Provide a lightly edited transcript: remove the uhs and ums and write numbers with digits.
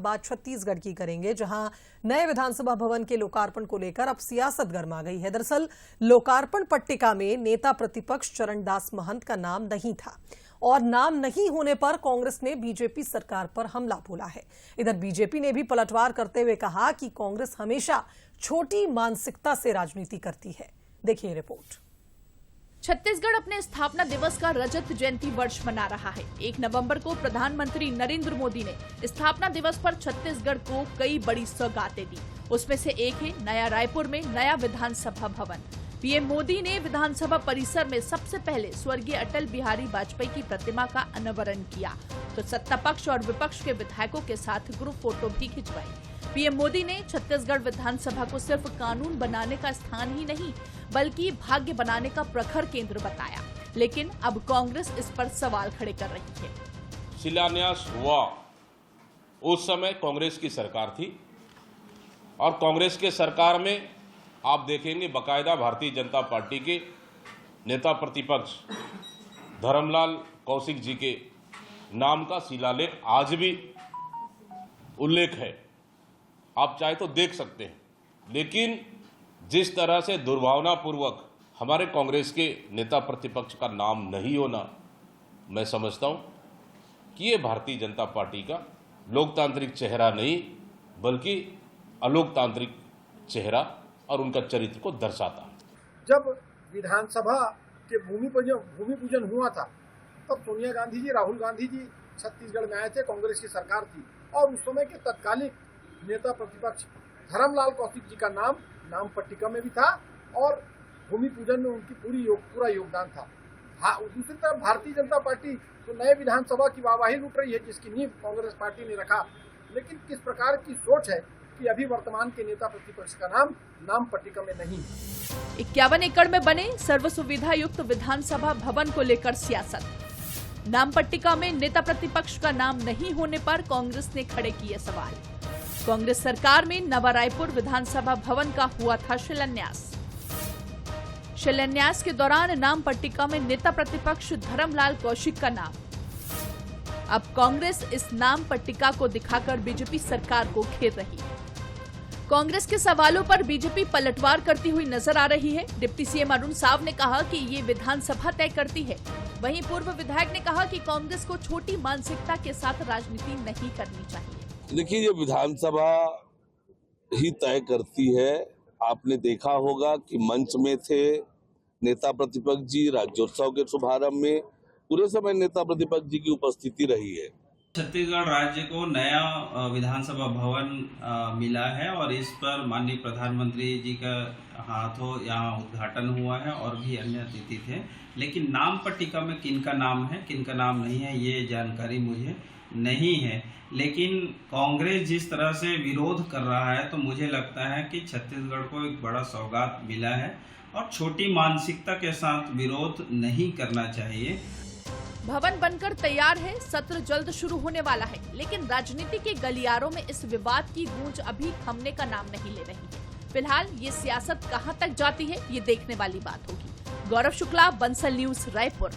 बात छत्तीसगढ़ की करेंगे, जहां नए विधानसभा भवन के लोकार्पण को लेकर अब सियासत गर्मा गई है। दरअसल लोकार्पण पट्टिका में नेता प्रतिपक्ष चरणदास महंत का नाम नहीं था और नाम नहीं होने पर कांग्रेस ने बीजेपी सरकार पर हमला बोला है। इधर बीजेपी ने भी पलटवार करते हुए कहा कि कांग्रेस हमेशा छोटी मानसिकता से राजनीति करती है। देखिए रिपोर्ट। छत्तीसगढ़ अपने स्थापना दिवस का रजत जयंती वर्ष मना रहा है। 1 नवंबर को प्रधानमंत्री नरेंद्र मोदी ने स्थापना दिवस पर छत्तीसगढ़ को कई बड़ी सौगातें दी। उसमें से एक है नया रायपुर में नया विधानसभा भवन। पीएम मोदी ने विधानसभा परिसर में सबसे पहले स्वर्गीय अटल बिहारी वाजपेयी की प्रतिमा का अनावरण किया, तो सत्ता पक्ष और विपक्ष के विधायकों के साथ ग्रुप फोटो भी खिंचवाई। पीएम मोदी ने छत्तीसगढ़ विधानसभा को सिर्फ कानून बनाने का स्थान ही नहीं बल्कि भाग्य बनाने का प्रखर केंद्र बताया, लेकिन अब कांग्रेस इस पर सवाल खड़े कर रही है। शिलान्यास हुआ उस समय कांग्रेस की सरकार थी और कांग्रेस के सरकार में आप देखेंगे बाकायदा भारतीय जनता पार्टी के नेता प्रतिपक्ष धर्मलाल कौशिक जी के नाम का शिलालेख आज भी उल्लेख है, आप चाहे तो देख सकते हैं। लेकिन जिस तरह से दुर्भावनापूर्वक हमारे कांग्रेस के नेता प्रतिपक्ष का नाम नहीं होना, मैं समझता हूं कि ये भारतीय जनता पार्टी का लोकतांत्रिक चेहरा नहीं बल्कि अलोकतांत्रिक चेहरा और उनका चरित्र को दर्शाता है। जब विधानसभा के भूमि पूजन हुआ था तब सोनिया गांधी जी, राहुल गांधी जी छत्तीसगढ़ में आए थे, कांग्रेस की सरकार थी और उस समय के तत्कालीन नेता प्रतिपक्ष धर्मलाल कौशिक जी का नाम पट्टिका में भी था और भूमि पूजन में उनकी पूरा योगदान था। दूसरी तरफ भारतीय जनता पार्टी तो नए विधानसभा की वाहवाही लूट रही है, जिसकी नींव कांग्रेस पार्टी ने रखा। लेकिन किस प्रकार की सोच है कि अभी वर्तमान के नेता प्रतिपक्ष का नाम पट्टिका में नहीं। 51 एकड़ में बने सर्व सुविधा युक्त विधानसभा भवन को लेकर सियासत। नाम पट्टिका में नेता प्रतिपक्ष का नाम नहीं होने पर कांग्रेस ने खड़े किए सवाल। कांग्रेस सरकार में नवा रायपुर विधानसभा भवन का हुआ था शिलान्यास के दौरान नाम पट्टिका में नेता प्रतिपक्ष धर्मलाल कौशिक का नाम। अब कांग्रेस इस नाम पट्टिका को दिखाकर बीजेपी सरकार को घेर रही है। कांग्रेस के सवालों पर बीजेपी पलटवार करती हुई नजर आ रही है। डिप्टी सीएम अरुण साव ने कहा कि ये विधानसभा तय करती है। वहीं पूर्व विधायक ने कहा कि कांग्रेस को छोटी मानसिकता के साथ राजनीति नहीं करनी चाहिए। देखिए, ये विधानसभा ही तय करती है। आपने देखा होगा कि मंच में थे नेता प्रतिपक्ष जी, राज्योत्सव के शुभारंभ में पूरे समय नेता प्रतिपक्ष जी की उपस्थिति रही है। छत्तीसगढ़ राज्य को नया विधानसभा भवन मिला है और इस पर माननीय प्रधानमंत्री जी का हाथों यहाँ उद्घाटन हुआ है और भी अन्य अतिथि थे। लेकिन नाम पट्टिका में किनका नाम है किनका नाम नहीं है ये जानकारी मुझे नहीं है। लेकिन कांग्रेस जिस तरह से विरोध कर रहा है तो मुझे लगता है कि छत्तीसगढ़ को एक बड़ा सौगात मिला है और छोटी मानसिकता के साथ विरोध नहीं करना चाहिए। भवन बनकर तैयार है, सत्र जल्द शुरू होने वाला है, लेकिन राजनीति के गलियारों में इस विवाद की गूंज अभी थमने का नाम नहीं ले रही है। फिलहाल ये सियासत कहां तक जाती है ये देखने वाली बात होगी। गौरव शुक्ला, बंसल न्यूज, रायपुर।